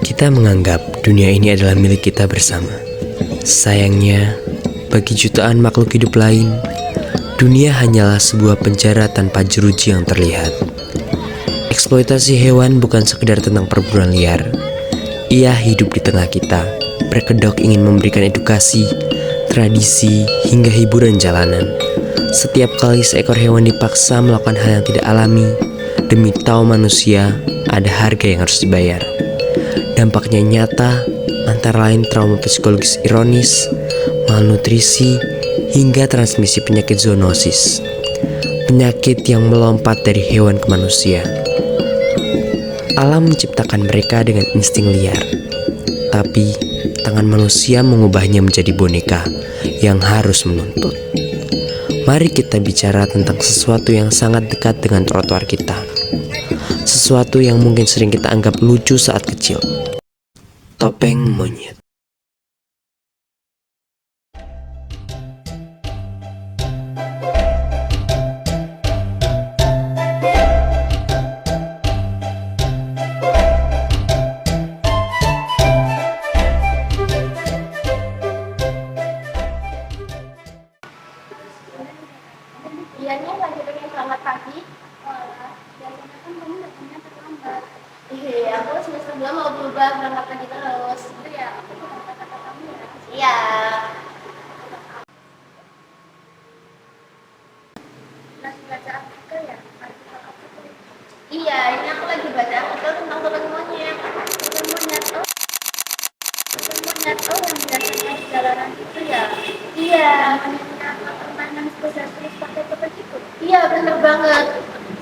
Kita menganggap dunia ini adalah milik kita bersama. Sayangnya, bagi jutaan makhluk hidup lain, dunia hanyalah sebuah penjara tanpa jeruji yang terlihat. Eksploitasi hewan bukan sekedar tentang perburuan liar. Ia hidup di tengah kita, berkedok ingin memberikan edukasi, tradisi, hingga hiburan jalanan. Setiap kali seekor hewan dipaksa melakukan hal yang tidak alami, demi tahu manusia, ada harga yang harus dibayar. Dampaknya nyata, antara lain trauma psikologis ironis, malnutrisi, hingga transmisi penyakit zoonosis. Penyakit yang melompat dari hewan ke manusia. Alam menciptakan mereka dengan insting liar, tapi tangan manusia mengubahnya menjadi boneka yang harus menuntut. Mari kita bicara tentang sesuatu yang sangat dekat dengan trotoar kita. Sesuatu yang mungkin sering kita anggap lucu saat kecil. Topeng monyet. Dianya lagi pengen berangkat pagi. Biasanya kan kamu datangnya terlambat. Iya, aku semester 2 mau berubah berangkat pagi terus. Itu ya, aku bukan kata kamu ya. Iya. Lagi baca artikel ya? Artikel apa tuh? Iya, ini aku lagi baca artikel tentang topeng monyet. Topeng monyet, oh yang biasanya di jalanan itu ya? Iya. Permainan terus pakai topeng itu? Iya, bener banget.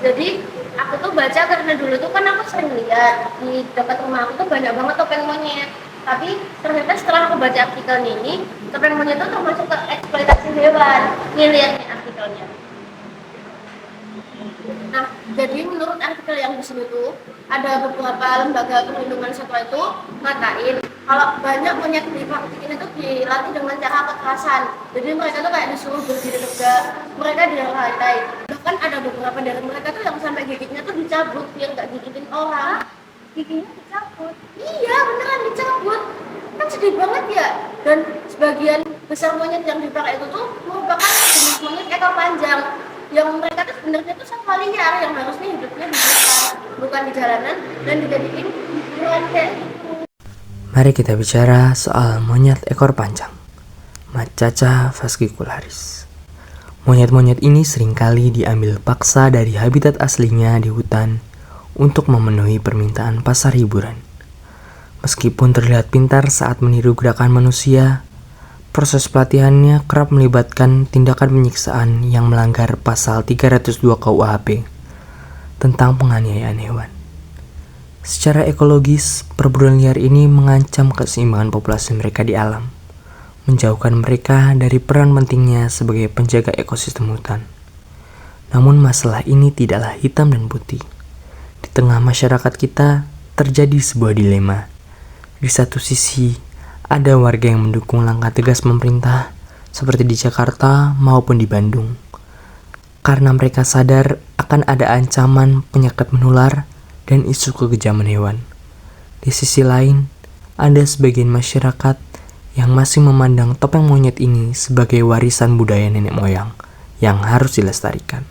Jadi aku tuh baca karena dulu tuh kan aku sering lihat di dekat rumah aku tuh banyak banget topeng monyet. Tapi ternyata setelah aku baca artikel ini, topeng monyet itu termasuk ke eksploitasi hewan. Nih lihat nih artikelnya. Nah, jadi menurut artikel yang di sini tuh ada beberapa lembaga perlindungan satwa itu ngatain kalau banyak monyet di praktik ini tuh dilatih dengan cara kekerasan. Jadi mereka tuh kayak disuruh berdiri tegak, mereka dirantai. Bahkan ada beberapa dari mereka tuh yang sampai gigitnya tuh dicabut biar nggak gigitin orang. Giginya dicabut? Iya, beneran dicabut. Kan sedih banget ya. Dan sebagian besar monyet yang dipakai itu tuh merupakan jenis monyet ekor panjang. Yang mereka tuh sebenarnya tuh satwa liar yang harusnya hidupnya di hutan, bukan di jalanan, dan dijadiin hiburan kayak gitu. Mari kita bicara soal monyet ekor panjang, Macaca fascicularis. Monyet-monyet ini seringkali diambil paksa dari habitat aslinya di hutan untuk memenuhi permintaan pasar hiburan. Meskipun terlihat pintar saat meniru gerakan manusia, proses pelatihannya kerap melibatkan tindakan penyiksaan yang melanggar pasal 302 KUHP tentang penganiayaan hewan. Secara ekologis, perburuan liar ini mengancam keseimbangan populasi mereka di alam, menjauhkan mereka dari peran pentingnya sebagai penjaga ekosistem hutan. Namun masalah ini tidaklah hitam dan putih. Di tengah masyarakat kita terjadi sebuah dilema. Di satu sisi, ada warga yang mendukung langkah tegas pemerintah seperti di Jakarta maupun di Bandung. Karena mereka sadar akan ada ancaman penyakit menular dan isu kekejaman hewan. Di sisi lain, ada sebagian masyarakat yang masih memandang topeng monyet ini sebagai warisan budaya nenek moyang yang harus dilestarikan.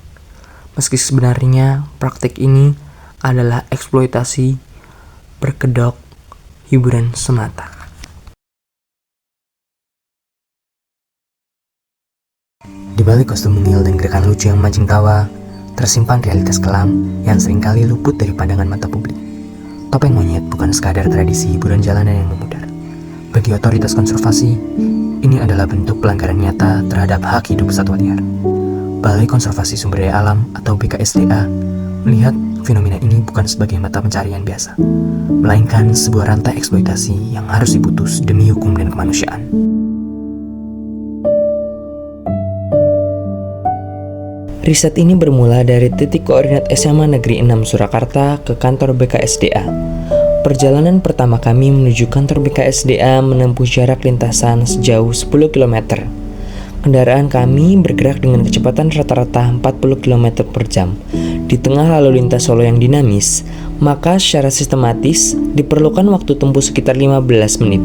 Meski sebenarnya praktik ini adalah eksploitasi berkedok hiburan semata. Di balik kostum mungil dan gerakan lucu yang memancing tawa, tersimpan realitas kelam yang seringkali luput dari pandangan mata publik. Topeng monyet bukan sekadar tradisi hiburan jalanan yang memudar. Bagi otoritas konservasi, ini adalah bentuk pelanggaran nyata terhadap hak hidup satwa liar. Balai Konservasi Sumber Daya Alam atau BKSDA melihat fenomena ini bukan sebagai mata pencarian biasa, melainkan sebuah rantai eksploitasi yang harus diputus demi hukum dan kemanusiaan. Riset ini bermula dari titik koordinat SMA Negeri 6 Surakarta ke kantor BKSDA. Perjalanan pertama kami menuju kantor BKSDA menempuh jarak lintasan sejauh 10 km. Kendaraan kami bergerak dengan kecepatan rata-rata 40 km per jam. Di tengah lalu lintas Solo yang dinamis, maka secara sistematis diperlukan waktu tempuh sekitar 15 menit.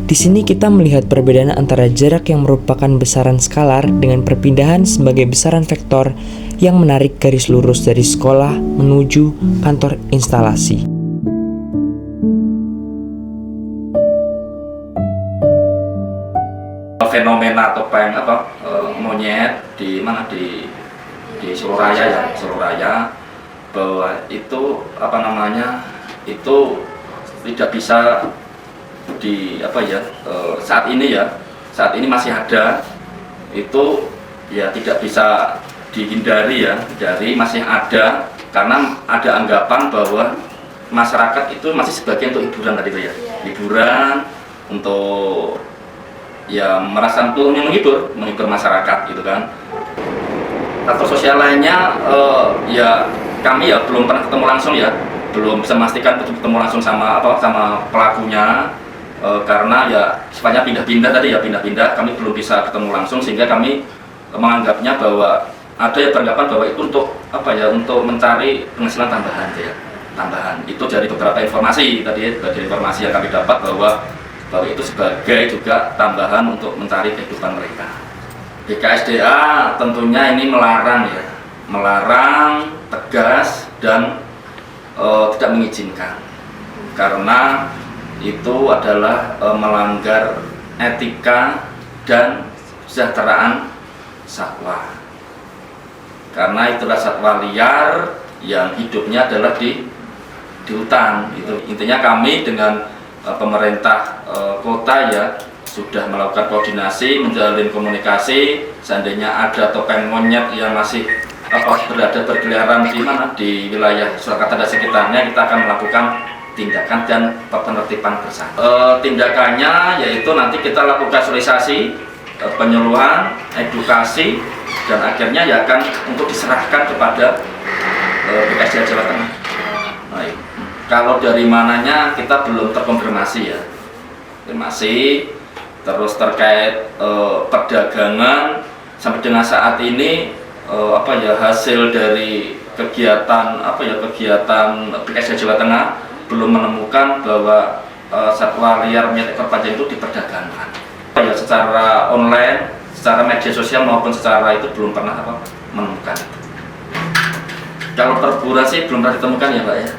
Di sini kita melihat perbedaan antara jarak yang merupakan besaran skalar dengan perpindahan sebagai besaran vektor yang menarik garis lurus dari sekolah menuju kantor instalasi. Fenomena topeng monyet di mana di Surabaya ya, Surabaya, bahwa itu itu tidak bisa saat ini masih ada, itu ya tidak bisa dihindari ya, dari masih ada, karena ada anggapan bahwa masyarakat itu masih sebagian untuk hiburan tadi ya, hiburan untuk ya merasa menghibur masyarakat gitu kan. Faktor sosial lainnya ya kami ya belum pernah ketemu langsung ya, belum bisa memastikan ketemu langsung sama pelakunya, karena ya sifatnya pindah-pindah, kami belum bisa ketemu langsung, sehingga kami menganggapnya bahwa ada yang beranggapan bahwa itu untuk mencari penghasilan tambahan itu dari beberapa informasi yang kami dapat bahwa itu sebagai juga tambahan untuk mencari kehidupan mereka. BKSDA tentunya ini melarang tegas dan tidak mengizinkan, karena itu adalah melanggar etika dan kesejahteraan satwa, karena itulah satwa liar yang hidupnya adalah di hutan. Itu intinya kami dengan pemerintah kota ya sudah melakukan koordinasi, menjalin komunikasi. Seandainya ada topeng monyet yang masih berkeliaran di wilayah Surakarta dan sekitarnya, kita akan melakukan tindakan dan penertiban bersama. Tindakannya yaitu nanti kita lakukan sosialisasi, penyuluhan, edukasi, dan akhirnya ya akan untuk diserahkan kepada BKSDA Jawa Tengah. Kalau dari mananya kita belum terkonfirmasi ya, terus terkait perdagangan sampai dengan saat ini hasil dari kegiatan BKSDA Jawa Tengah belum menemukan bahwa satwa liar monyet ekor panjang itu diperdagangkan. Secara online, secara media sosial maupun secara itu belum pernah menemukan. Kalau perburuan sih belum pernah ditemukan ya Mbak ya.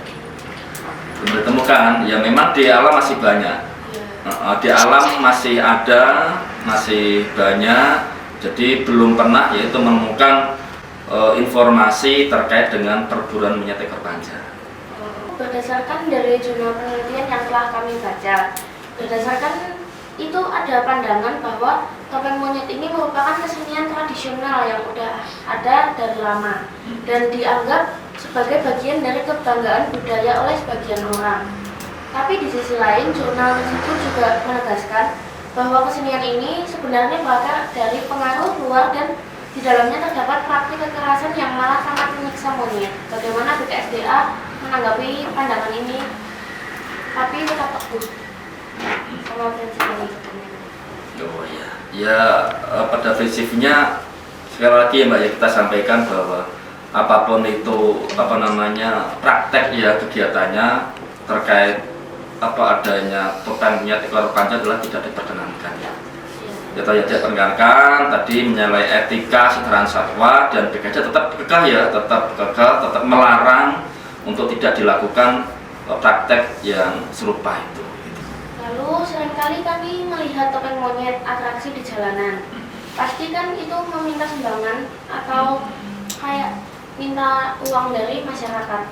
Belum ditemukan, ya memang di alam masih banyak, di alam masih ada, masih banyak, jadi belum pernah yaitu menemukan informasi terkait dengan perburuan monyet ekor panjang. Berdasarkan dari jurnal penelitian yang telah kami baca, berdasarkan itu ada pandangan bahwa topeng monyet ini merupakan kesenian tradisional yang sudah ada dari lama dan dianggap sebagai bagian dari kebanggaan budaya oleh sebagian orang. Tapi di sisi lain, jurnal tersebut juga menegaskan bahwa kesenian ini sebenarnya berakar dari pengaruh luar dan di dalamnya terdapat praktik kekerasan yang malah sangat menyiksa monyet. Bagaimana BKSDA menanggapi pandangan ini? Tapi tetap teguh sama prinsip ini. Oh ya, pada prinsipnya sekali lagi ya Mbak ya, kita sampaikan bahwa apapun itu praktek ya kegiatannya terkait adanya topeng monyet ekor panjang adalah tidak diperkenankan ya. Tidak diperkenankan, tadi menyalahi etika kesejahteraan satwa, dan BKSDA tetap kekeh, tetap melarang untuk tidak dilakukan praktek yang serupa itu. Lalu seringkali kami melihat topeng monyet atraksi di jalanan. Pasti kan itu meminta sumbangan atau kayak minta uang dari masyarakat.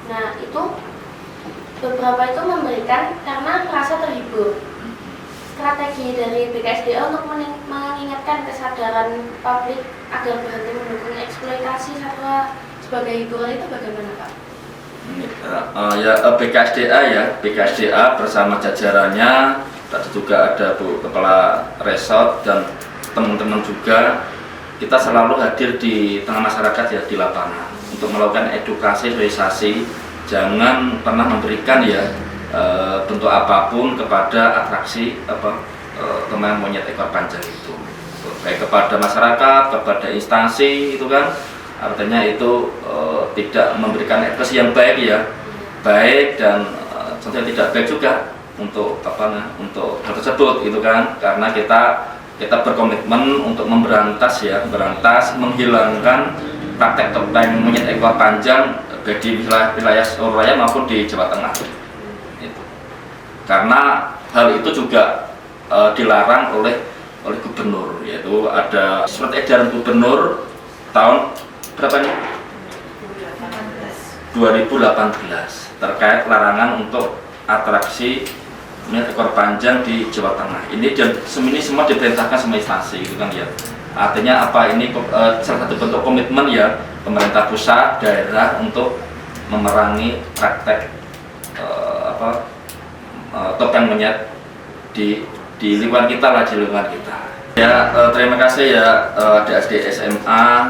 Nah itu beberapa itu memberikan karena merasa terhibur. Strategi dari BKSDA untuk mengingatkan kesadaran publik agar berhenti mendukung eksploitasi satwa sebagai hiburan itu bagaimana Pak? BKSDA bersama jajarannya, tadi juga ada Bu Kepala Resort dan teman-teman juga, kita selalu hadir di tengah masyarakat ya, di lapangan untuk melakukan edukasi, sosialisasi. Jangan pernah memberikan bentuk apapun kepada atraksi topeng monyet ekor panjang itu, baik kepada masyarakat, kepada instansi itu kan, artinya itu tidak memberikan edukasi yang baik ya, baik dan tentunya tidak baik juga untuk untuk hal tersebut gitu kan, karena kita berkomitmen untuk memberantas menghilangkan praktek topeng monyet ekor panjang di wilayah Surabaya maupun di Jawa Tengah itu. Karena hal itu juga dilarang oleh gubernur, yaitu ada surat edaran gubernur tahun berapa nih? 2018 terkait larangan untuk atraksi monyet ekor panjang di Jawa Tengah. Ini semua diperintahkan semua instansi gitu kan ya. Artinya apa, ini salah satu bentuk komitmen ya pemerintah pusat, daerah untuk memerangi praktek topeng monyet di lingkungan kita lah, di lingkungan kita. Ya, terima kasih ya adik-adik SMA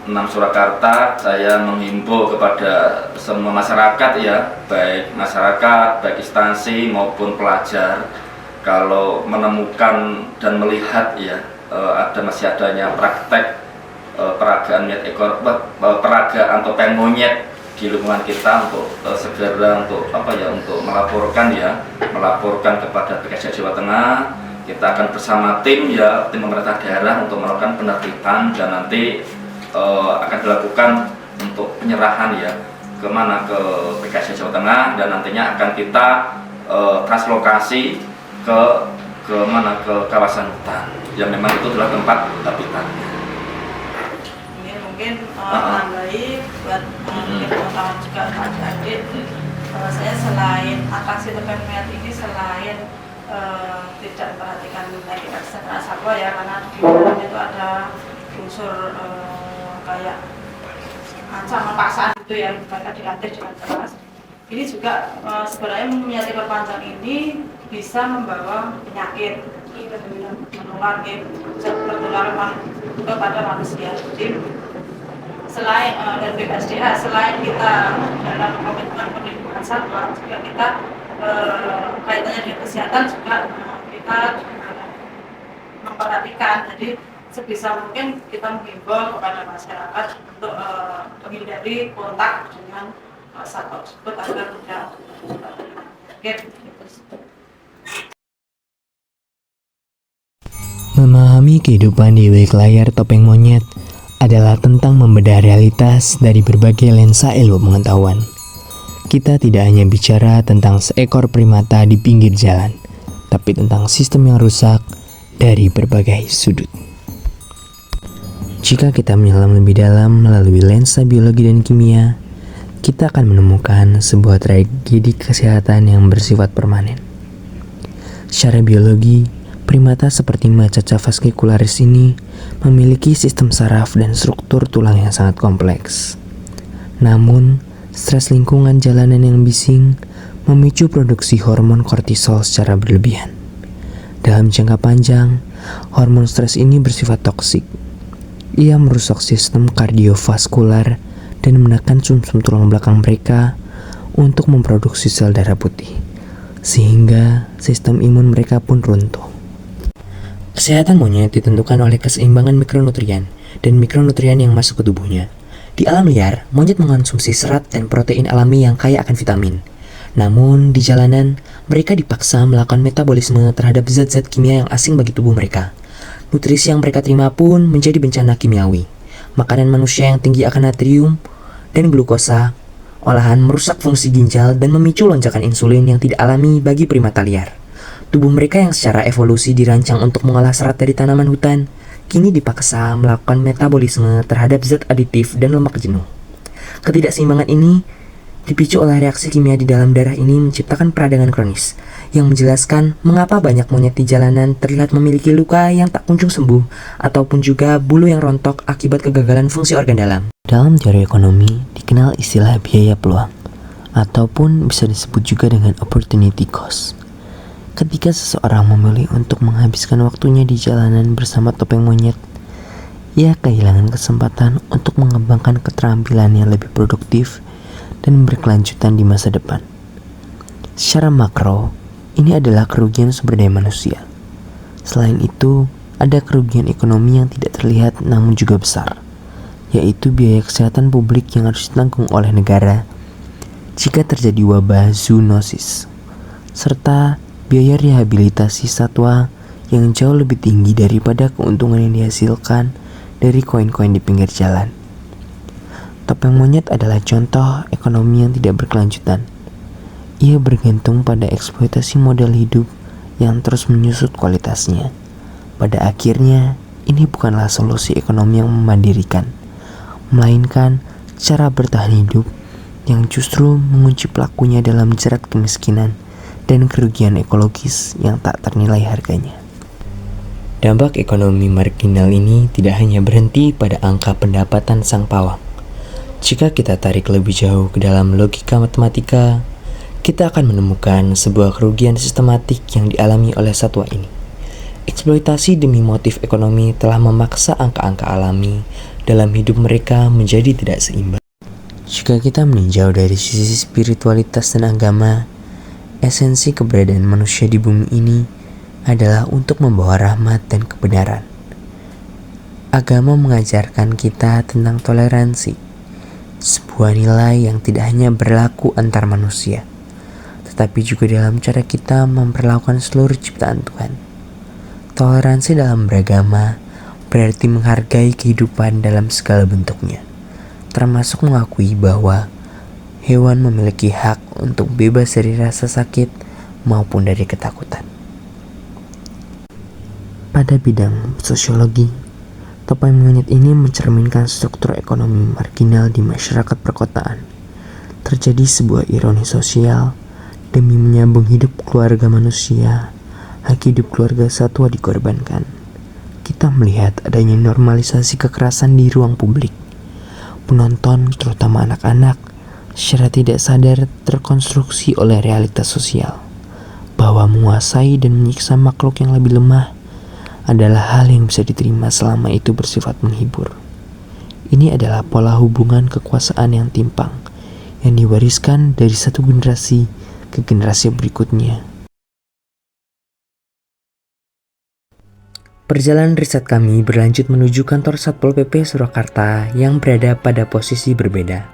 6 Surakarta. Saya menghimbau kepada semua masyarakat ya, baik masyarakat, baik instansi maupun pelajar, kalau menemukan dan melihat ya masih adanya praktek peragaan topeng monyet di lingkungan kita, untuk segera untuk melaporkan kepada BKSDA Jawa Tengah. Kita akan bersama tim pemerintah daerah untuk melakukan penertiban, dan nanti akan dilakukan untuk penyerahan ya ke BKSDA Jawa Tengah, dan nantinya akan kita translokasi ke kawasan hutan yang memang itu adalah tempat habitatnya. Mungkin menambahi buat teman-teman juga adik-adik, saya selain atraksi topeng monyet ini, selain tidak memperhatikan etika kesehatan satwa ya, karena di dalam itu ada unsur kayak ancaman paksaan itu ya, bukan dilatih dengan keras. Ini juga sebenarnya monyet ekor panjang ini bisa membawa penyakit menular, bisa bertular kepada manusia. Jadi selain dan BKSDA, selain kita dalam komitmen perlindungan satwa, juga kita kaitannya dengan kesehatan juga kita memperhatikan. Jadi sebisa mungkin kita menghimbau kepada masyarakat untuk menghindari kontak dengan satwa tersebut agar tidak penyakit. Memahami kehidupan di balik layar topeng monyet adalah tentang membedah realitas dari berbagai lensa ilmu pengetahuan. Kita tidak hanya bicara tentang seekor primata di pinggir jalan, tapi tentang sistem yang rusak dari berbagai sudut. Jika kita menyelam lebih dalam melalui lensa biologi dan kimia, kita akan menemukan sebuah tragedi kesehatan yang bersifat permanen. Secara biologi, primata seperti Macaca fascicularis ini memiliki sistem saraf dan struktur tulang yang sangat kompleks. Namun, stres lingkungan jalanan yang bising memicu produksi hormon kortisol secara berlebihan. Dalam jangka panjang, hormon stres ini bersifat toksik. Ia merusak sistem kardiovaskular dan menekan sumsum tulang belakang mereka untuk memproduksi sel darah putih, sehingga sistem imun mereka pun runtuh. Kesehatan monyet ditentukan oleh keseimbangan mikronutrien dan mikronutrien yang masuk ke tubuhnya. Di alam liar, monyet mengonsumsi serat dan protein alami yang kaya akan vitamin. Namun, di jalanan, mereka dipaksa melakukan metabolisme terhadap zat-zat kimia yang asing bagi tubuh mereka. Nutrisi yang mereka terima pun menjadi bencana kimiawi. Makanan manusia yang tinggi akan natrium dan glukosa olahan merusak fungsi ginjal dan memicu lonjakan insulin yang tidak alami bagi primata liar. Tubuh mereka yang secara evolusi dirancang untuk mengolah serat dari tanaman hutan, kini dipaksa melakukan metabolisme terhadap zat aditif dan lemak jenuh. Ketidakseimbangan ini dipicu oleh reaksi kimia di dalam darah ini menciptakan peradangan kronis, yang menjelaskan mengapa banyak monyet di jalanan terlihat memiliki luka yang tak kunjung sembuh, ataupun juga bulu yang rontok akibat kegagalan fungsi organ dalam. Dalam teori ekonomi, dikenal istilah biaya peluang, ataupun bisa disebut juga dengan opportunity cost. Ketika seseorang memilih untuk menghabiskan waktunya di jalanan bersama topeng monyet, ia kehilangan kesempatan untuk mengembangkan keterampilan yang lebih produktif dan berkelanjutan di masa depan. Secara makro, ini adalah kerugian sumber daya manusia. Selain itu, ada kerugian ekonomi yang tidak terlihat namun juga besar, yaitu biaya kesehatan publik yang harus ditanggung oleh negara jika terjadi wabah zoonosis, serta biaya rehabilitasi satwa yang jauh lebih tinggi daripada keuntungan yang dihasilkan dari koin-koin di pinggir jalan. Topeng monyet adalah contoh ekonomi yang tidak berkelanjutan. Ia bergantung pada eksploitasi model hidup yang terus menyusut kualitasnya. Pada akhirnya, ini bukanlah solusi ekonomi yang memandirikan, melainkan cara bertahan hidup yang justru mengunci pelakunya dalam jerat kemiskinan dan kerugian ekologis yang tak ternilai harganya. Dampak ekonomi marginal ini tidak hanya berhenti pada angka pendapatan sang pawang. Jika kita tarik lebih jauh ke dalam logika matematika, kita akan menemukan sebuah kerugian sistematik yang dialami oleh satwa ini. Eksploitasi demi motif ekonomi telah memaksa angka-angka alami dalam hidup mereka menjadi tidak seimbang. Jika kita meninjau dari sisi spiritualitas dan agama, esensi keberadaan manusia di bumi ini adalah untuk membawa rahmat dan kebenaran. Agama mengajarkan kita tentang toleransi, sebuah nilai yang tidak hanya berlaku antar manusia, tetapi juga dalam cara kita memperlakukan seluruh ciptaan Tuhan. Toleransi dalam beragama berarti menghargai kehidupan dalam segala bentuknya, termasuk mengakui bahwa hewan memiliki hak untuk bebas dari rasa sakit maupun dari ketakutan. Pada bidang sosiologi, topeng monyet ini mencerminkan struktur ekonomi marginal di masyarakat perkotaan. Terjadi sebuah ironi sosial, demi menyambung hidup keluarga manusia, hak hidup keluarga satwa dikorbankan. Kita melihat adanya normalisasi kekerasan di ruang publik. Penonton, terutama anak-anak, secara tidak sadar terkonstruksi oleh realitas sosial, bahwa menguasai dan menyiksa makhluk yang lebih lemah adalah hal yang bisa diterima selama itu bersifat menghibur. Ini adalah pola hubungan kekuasaan yang timpang, yang diwariskan dari satu generasi ke generasi berikutnya. Perjalanan riset kami berlanjut menuju kantor Satpol PP Surakarta yang berada pada posisi berbeda,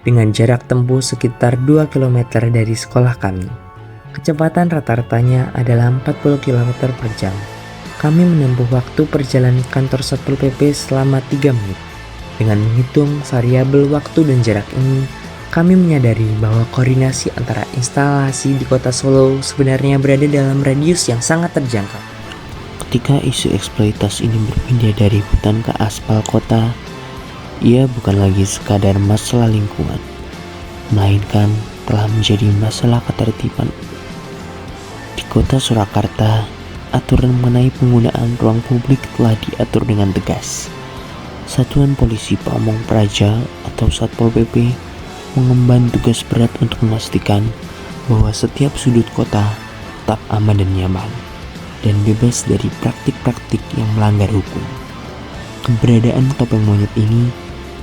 dengan jarak tempuh sekitar 2 km dari sekolah kami. Kecepatan rata-ratanya adalah 40 km per jam. Kami menempuh waktu perjalanan kantor Satpol PP selama 3 menit. Dengan menghitung variabel waktu dan jarak ini, kami menyadari bahwa koordinasi antara instalasi di kota Solo sebenarnya berada dalam radius yang sangat terjangkau. Ketika isu eksploitasi ini berpindah dari hutan ke aspal kota, ia bukan lagi sekadar masalah lingkungan, melainkan telah menjadi masalah ketertiban. Di kota Surakarta, aturan mengenai penggunaan ruang publik telah diatur dengan tegas. Satuan Polisi Pamong Praja atau Satpol PP mengemban tugas berat untuk memastikan bahwa setiap sudut kota tetap aman dan nyaman, dan bebas dari praktik-praktik yang melanggar hukum. Keberadaan topeng monyet ini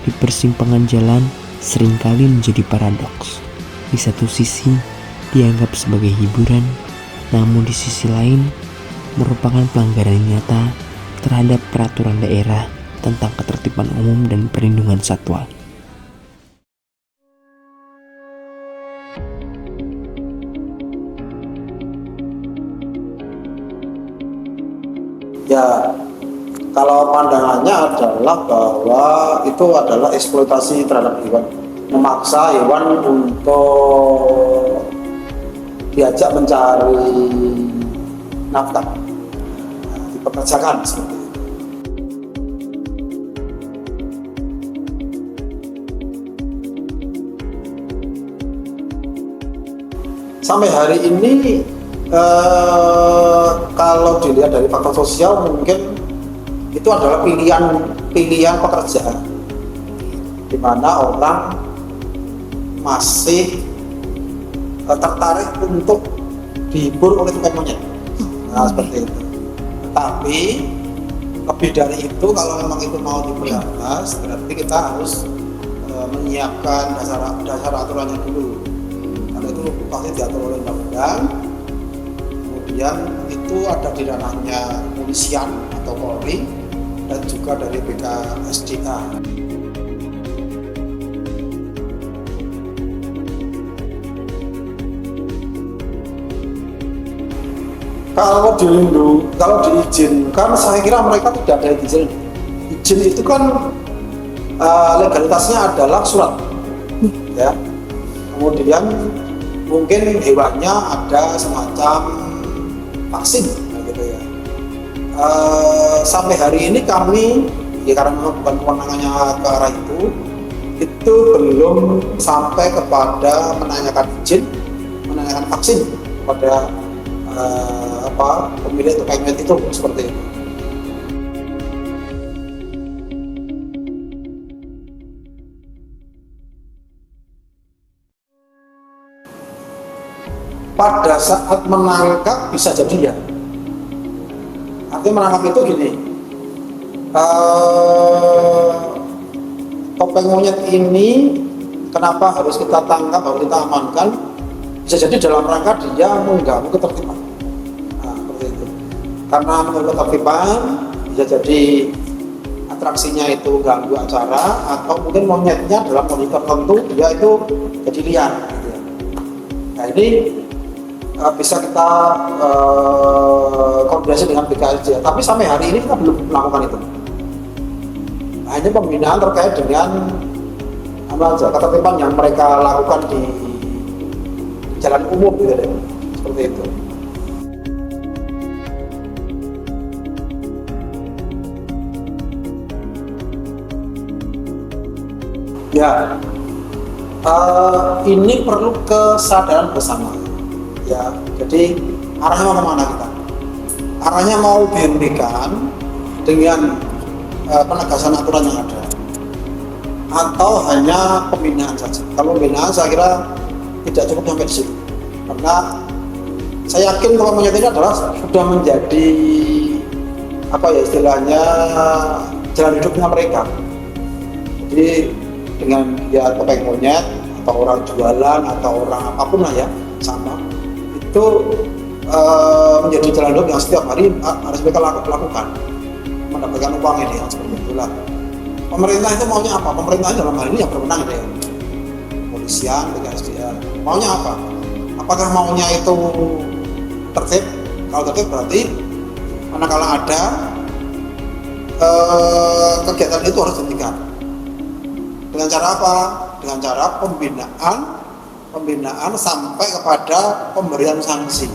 di persimpangan jalan seringkali menjadi paradoks. Di satu sisi dianggap sebagai hiburan, namun di sisi lain merupakan pelanggaran nyata terhadap peraturan daerah tentang ketertiban umum dan perlindungan satwa. Ya, kalau pandangannya adalah bahwa itu adalah eksploitasi terhadap hewan, memaksa hewan untuk diajak mencari nafkah, dipekerjakan seperti itu. Sampai hari ini kalau dilihat dari faktor sosial mungkin itu adalah pilihan pekerjaan, di mana orang masih tertarik untuk dihibur oleh topeng monyet. Nah, seperti itu. Tapi lebih dari itu, kalau memang itu mau diberantas, berarti kita harus menyiapkan dasar aturannya dulu. Karena itu pasti diatur oleh undang-undang. Kemudian itu ada di ranahnya kepolisian atau Polri dan juga dari BKSDA. Kalau diizinkan, saya kira mereka tidak ada izin. Izin itu kan legalitasnya adalah surat, ya. Kemudian mungkin hewannya ada semacam vaksin, gitu ya. Sampai hari ini kami, ya karena memang bukan kewenangannya ke arah itu belum sampai kepada menanyakan izin, menanyakan vaksin kepada pemilik tupai monyet itu, seperti itu. Pada saat menangkap bisa jadi ya. Artinya menangkap itu gini, topeng monyet ini kenapa harus kita tangkap, harus kita amankan? Bisa jadi dalam rangka dia mengganggu ketertiban. Nah, seperti itu. Karena mengganggu ketertiban, bisa jadi atraksinya itu ganggu acara, atau mungkin monyetnya dalam kondisi tertentu dia itu jadi liar. Gitu ya. Nah ini bisa kita koordinasi dengan BKSDA. Tapi sampai hari ini kita belum melakukan itu. Hanya pembinaan terkait dengan ketertiban yang mereka lakukan di jalan umum, gitu deh, seperti itu. Ya, ini perlu kesadaran bersama. Ya, jadi arahnya mau kemana kita? Arahnya mau dihentikan dengan penegasan aturan yang ada, atau hanya pembinaan saja. Kalau pembinaan saya kira tidak cukup sampai di situ, karena saya yakin topeng monyet ini adalah sudah menjadi istilahnya jalan hidupnya mereka. Jadi dengan dia topeng monyet atau orang jualan atau orang apapun lah ya, sama itu menjadi jalan hidup yang setiap hari harus mereka lakukan, mendapatkan uang ini, yang seperti itulah. Pemerintah itu maunya apa? Pemerintah dalam hal ini yang berwenang ya, kepolisian, BKSDA. Maunya apa? Apakah maunya itu tertib? Kalau tertib berarti manakala ada kegiatan itu harus dihentikan. Dengan cara apa? Dengan cara pembinaan sampai kepada pemberian sanksi.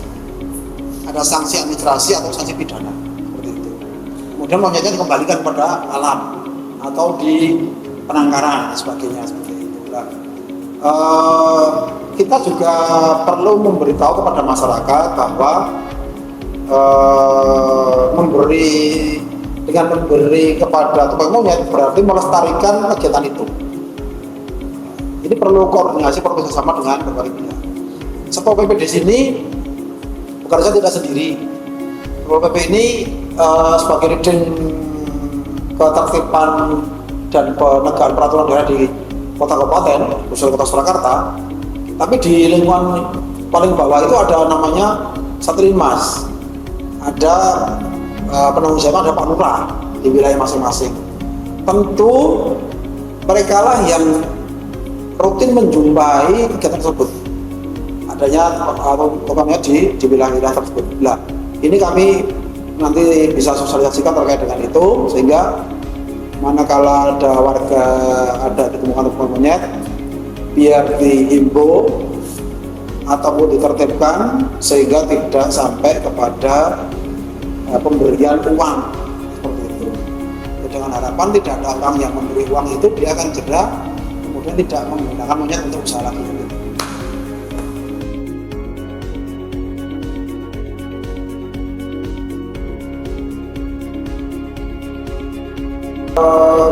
Ada sanksi administrasi atau sanksi pidana, seperti itu. Kemudian monyetnya dikembalikan kepada alam atau di penangkaran dan sebagainya, seperti itu. Kita juga perlu memberitahu kepada masyarakat bahwa dengan memberi kepada topeng monyet berarti melestarikan kegiatan itu. Ini perlu koordinasi, perlu bersama dengan berbagai pihak. Satpol PP di sini bukan saja tidak sendiri. Satpol PP ini sebagai leading ketertiban dan penegakan peraturan daerah di kota kabupaten, khususnya kota Surakarta. Tapi di lingkungan paling bawah itu ada namanya Satrinmas, ada penanggung jawab, ada Pak Lurah di wilayah masing-masing. Tentu mereka lah yang rutin menjumpai kegiatan tersebut, adanya topengnya di wilayah tersebut. Nah, ini kami nanti bisa sosialisasikan terkait dengan itu, sehingga manakala ada warga ada ditemukan topeng monyet, biar dihimbau ataupun ditertibkan sehingga tidak sampai kepada pemberian uang, seperti itu. Dengan harapan tidak ada orang yang memberi uang itu dia akan jera, kemudian tidak menggunakan monyet untuk usaha lagi.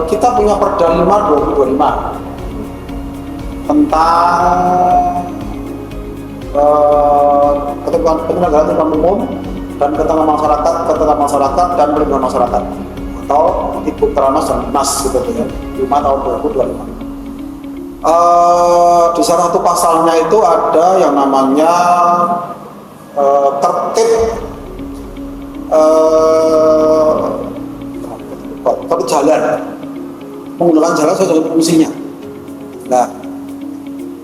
Kita punya Perda 5/2025 tentang penyelenggaraan umum dan ketenangan masyarakat dan perlindungan masyarakat, atau Ibu Teranas dan Dinas, gitu ya, 5 tahun 2025. Di salah satu pasalnya itu ada yang namanya tertib tapi jalan menggunakan jalan sesuai dengan fungsinya. Nah,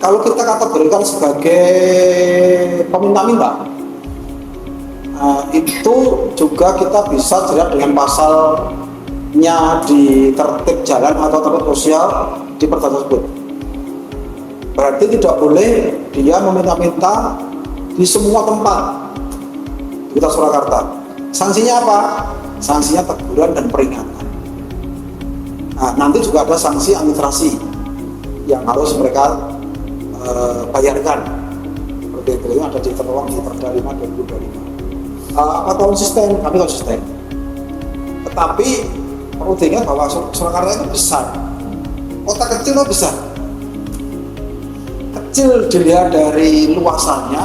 kalau kita kategorikan sebagai peminta-minta, itu juga kita bisa jerat dengan pasalnya di tertib jalan atau tertib sosial di perda tersebut. Berarti tidak boleh dia meminta-minta di semua tempat di Kota Surakarta. Sanksinya apa? Sanksinya teguran dan peringatan. Nah, nanti juga ada sanksi administrasi yang harus mereka bayarkan. Seperti itu ada di tertuang di Perda 5 2025. Apa konsisten? Kami konsisten. Tetapi perlu diingat bahwa Surakarta itu besar. Kota kecil itu besar. Kecil dilihat dari luasannya,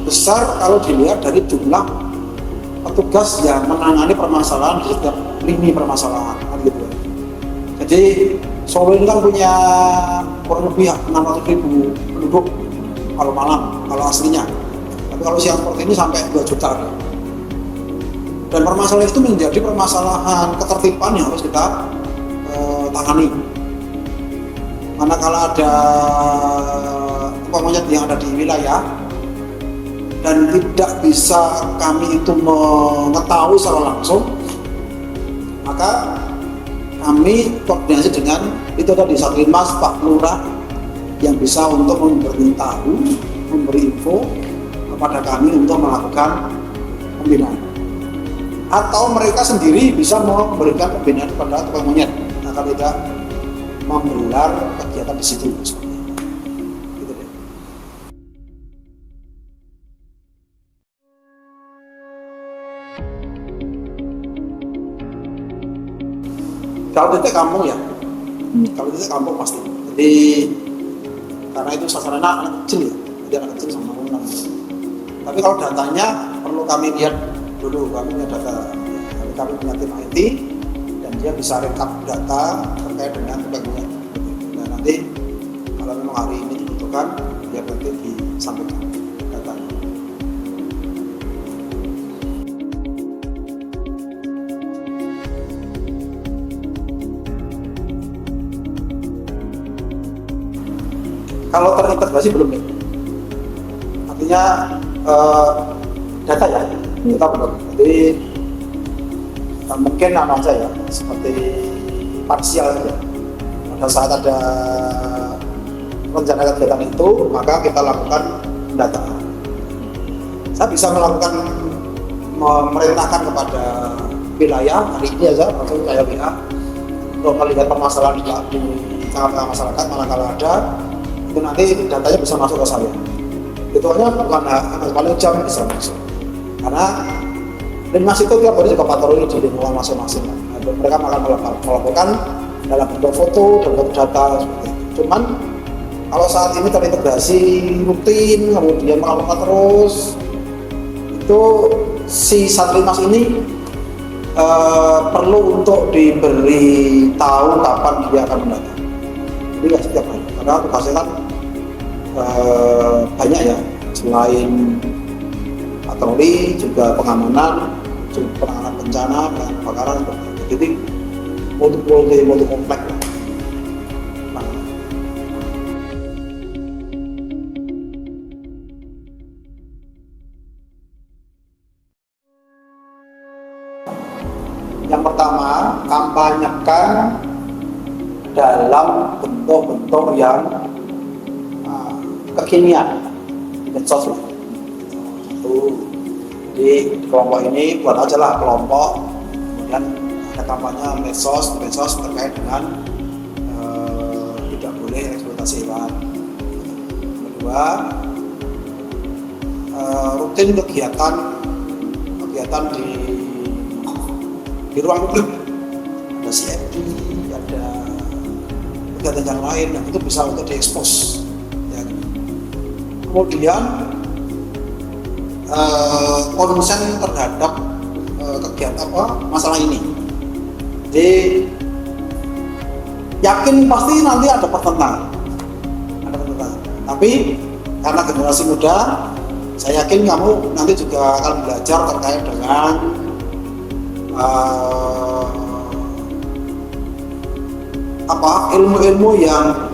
besar kalau dilihat dari jumlah petugas yang menangani permasalahan di setiap lini permasalahan, kan gitu. Jadi Solo ini kan punya kurang lebih 600.000 penduduk kalau malam, kalau aslinya. Tapi kalau siang seperti ini sampai 2 juta. Dan permasalahan itu menjadi permasalahan ketertiban yang harus kita tangani. Manakala ada tukang monyet yang ada di wilayah dan tidak bisa kami itu mengetahui secara langsung, maka kami koordinasi dengan itu tadi Satlimas, Pak Lurah yang bisa untuk memberitahu, memberi info kepada kami untuk melakukan pembinaan. Atau mereka sendiri bisa memberikan pembinaan kepada tukang monyet agar tidak menggelar kegiatan di situ. Gitu deh. Kalau titik kampung ya, kalau titik kampung pasti. Jadi karena itu sasaran anak kecil ya, jadi anak kecil sama anak. Tapi kalau datanya perlu kami lihat dulu, kami punya data, kami punya tim IT dan dia bisa rekap data terkait dengan tukangnya. Dan nanti kalau memang hari ini dibutuhkan, dia nanti disampaikan datanya. Kalau terintegrasi belum nih, artinya data ya, kita belum. Jadi mungkin aja ya, seperti parsial saja. Pada saat ada rencana kegiatan itu, maka kita lakukan pendataan. Saya bisa melakukan memerintahkan kepada wilayah hari ini aja, langsung saya WA untuk melihat permasalahan di tengah-tengah masyarakat, manakala ada itu nanti datanya bisa masuk ke saya. Itu hanya bukan paling jam bisa masuk. Karena Linmas itu tiap hari juga patroli di lingkungan masing-masing. Mereka akan melakukan dalam bentuk foto dan bentuk data seperti itu. Cuman kalau saat ini terintegrasi rutin, kemudian melakukan terus, itu si Satlimas ini perlu untuk diberi tahu kapan dia akan mendatang. Jadi nggak setiap hari. Karena tugasnya kan banyak ya, selain patroli juga pengamanan, juga penanganan bencana dan kebakaran seperti itu. Jadi multi kompleks. Yang pertama, kampanyekan dalam bentuk-bentuk yang kekinian di medsos lah. Jadi di kelompok ini buat aja lah kelompok, kemudian ada kampanye medsos terkait dengan tidak boleh eksploitasi hewan. Kedua, rutin kegiatan di ruang publik, ada CFD, ada kegiatan yang lain, dan itu bisa untuk diekspos. Ya. Kemudian konsen terhadap kegiatan masalah ini. Jadi yakin pasti nanti ada pertentangan. Tapi karena generasi muda, saya yakin kamu nanti juga akan belajar terkait dengan ilmu-ilmu yang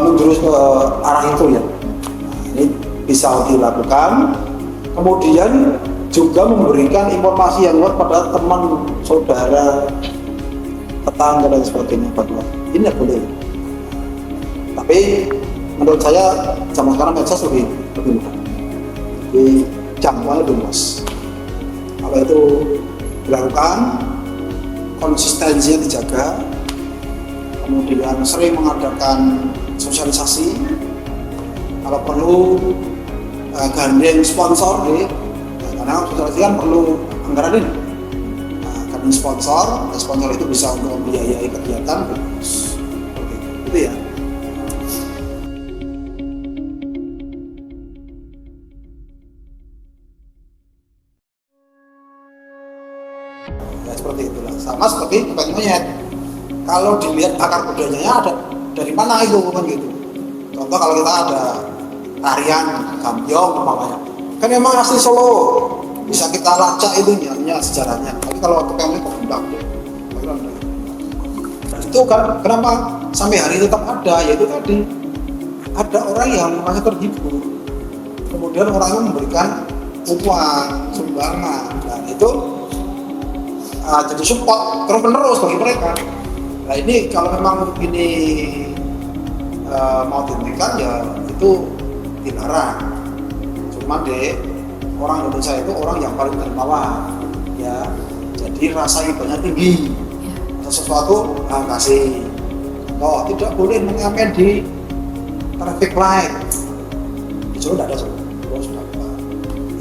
menjurus ke arah itu ya. Nah, ini bisa dilakukan. Kemudian juga memberikan informasi yang kuat pada teman, saudara, tetangga dan sebagainya bahwa ini tidak boleh. Tapi menurut saya zaman sekarang medsos lebih mudah, jadi jangkauannya lebih luas. Kalau itu dilakukan, konsistensinya dijaga, kemudian sering mengadakan sosialisasi, kalau perlu gandeng sponsor deh, karena sosialisasi kan perlu anggaran ini. Gandeng sponsor itu bisa untuk membiayai kegiatan, seperti itu ya. Ya seperti itulah, sama seperti topeng monyet. Kalau dilihat akar budayanya ada dari mana itu kan gitu. Contoh kalau kita ada tarian gambyong umpamanya, kan memang asli Solo, bisa kita lacak itu sejarahnya. Tapi kalau topeng monyet kok enggak deh. Dan itu kan kenapa sampai hari ini tetap ada, yaitu tadi ada orang yang merasa terhibur, kemudian orang yang memberikan uang sumbangan, dan itu jadi support terus menerus bagi mereka. Nah ini kalau memang ini mau dihentikan ya itu dilarang. Cuma orang Indonesia itu orang yang paling dermawan ya, jadi rasa ibanya tinggi. Sesuatu kasih. Tidak boleh mengamen di traffic light. Itu sudah ada sudah.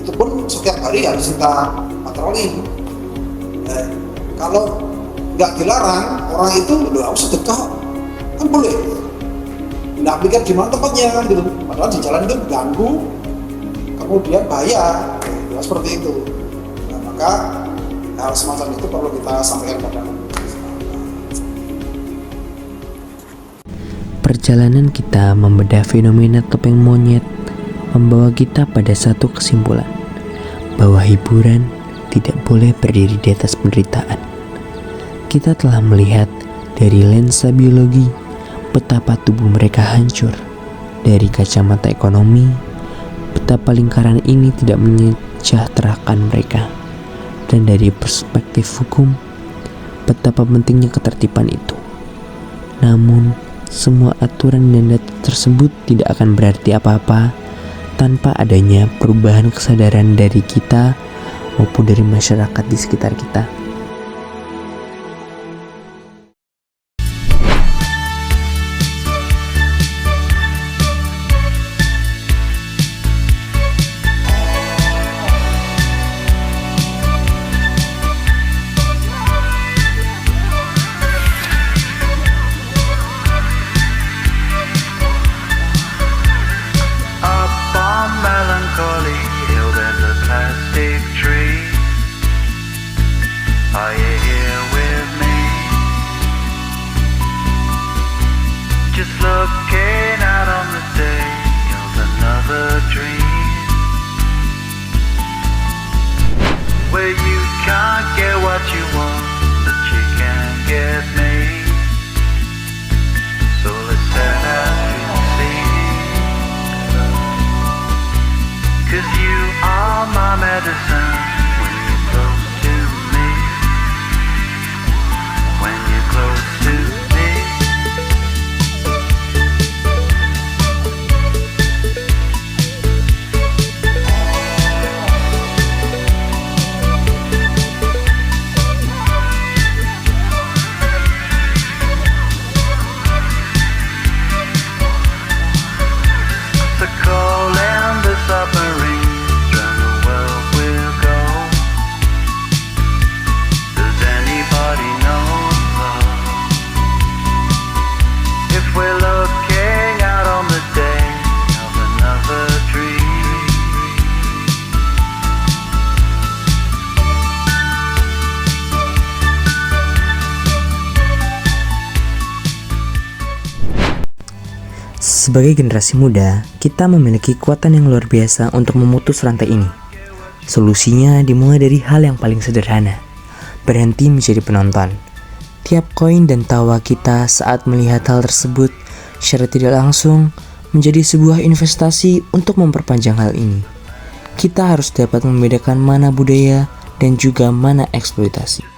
Itu pun setiap hari harus kita patroli. Kalau nggak dilarang, orang itu harus sedekah kan boleh. Nggak pikir gimana tempatnya kan gitu. Padahal di jalan itu ganggu, kemudian bahaya, ya, seperti itu. Nah, maka hal semacam itu perlu kita sampaikan pada Perjalanan kita membedah fenomena topeng monyet membawa kita pada satu kesimpulan, bahwa hiburan tidak boleh berdiri di atas penderitaan. Kita telah melihat dari lensa biologi betapa tubuh mereka hancur, dari kacamata ekonomi betapa lingkaran ini tidak menyejahterakan mereka, dan dari perspektif hukum betapa pentingnya ketertiban itu. Namun semua aturan dan data tersebut tidak akan berarti apa-apa tanpa adanya perubahan kesadaran dari kita maupun dari masyarakat di sekitar kita. Are you here with me? Just looking out on the day of another dream, where you can't get what you want, but you can get me. So let's set out to see, 'cause you are my medicine. When you're close to me, when you're close to me. The coal and the submarines round the world will go. Does anybody know if we're looking out on the day of another dream? Sebagai generasi muda, kita memiliki kekuatan yang luar biasa untuk memutus rantai ini. Solusinya dimulai dari hal yang paling sederhana, berhenti menjadi penonton. Tiap koin dan tawa kita saat melihat hal tersebut secara tidak langsung menjadi sebuah investasi untuk memperpanjang hal ini. Kita harus dapat membedakan mana budaya dan juga mana eksploitasi.